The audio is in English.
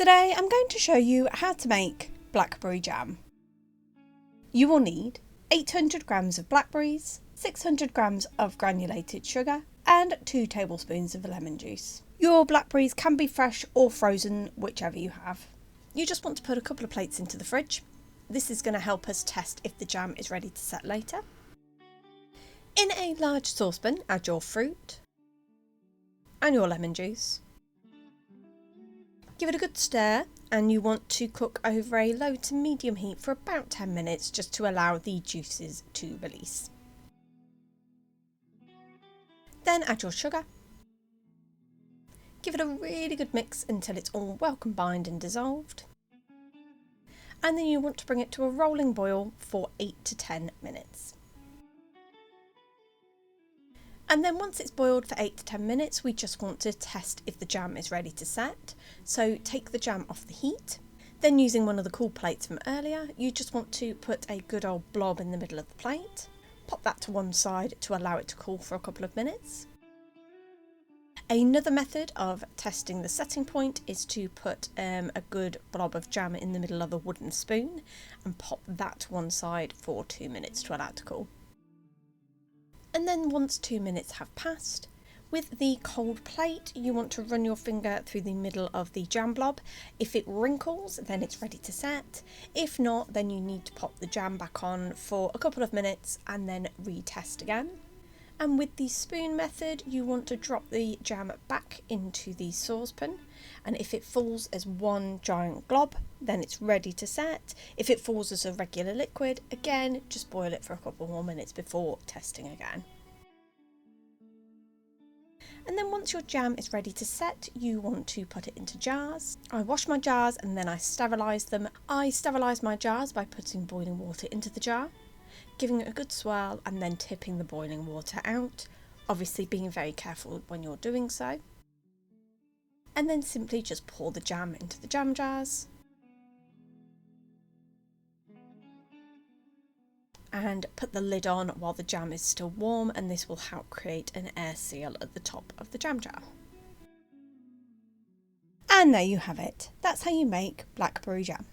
Today I'm going to show you how to make blackberry jam. You will need 800 grams of blackberries, 600 grams of granulated sugar and 2 tablespoons of lemon juice. Your blackberries can be fresh or frozen, whichever you have. You just want to put a couple of plates into the fridge. This is going to help us test if the jam is ready to set later. In a large saucepan, add your fruit and your lemon juice. Give it a good stir, and you want to cook over a low to medium heat for about 10 minutes just to allow the juices to release. Then add your sugar. Give it a really good mix until it's all well combined and dissolved. And then you want to bring it to a rolling boil for 8 to 10 minutes. And then once it's boiled for 8 to 10 minutes, we just want to test if the jam is ready to set. So take the jam off the heat. Then using one of the cool plates from earlier, you just want to put a good old blob in the middle of the plate. Pop that to one side to allow it to cool for a couple of minutes. Another method of testing the setting point is to put a good blob of jam in the middle of a wooden spoon and pop that to one side for 2 minutes to allow it to cool. And then once 2 minutes have passed, with the cold plate you want to run your finger through the middle of the jam blob. If it wrinkles, then it's ready to set. If not, then you need to pop the jam back on for a couple of minutes and then retest again. And with the spoon method, you want to drop the jam back into the saucepan, and if it falls as one giant glob, then it's ready to set. If it falls as a regular liquid, again, just boil it for a couple more minutes before testing again. And then once your jam is ready to set, you want to put it into jars. I wash my jars and then I sterilise them. I sterilise my jars by putting boiling water into the jar, giving it a good swirl and then tipping the boiling water out, obviously being very careful when you're doing so. And then simply just pour the jam into the jam jars and put the lid on while the jam is still warm, and this will help create an air seal at the top of the jam jar. And there you have it. That's how you make blackberry jam.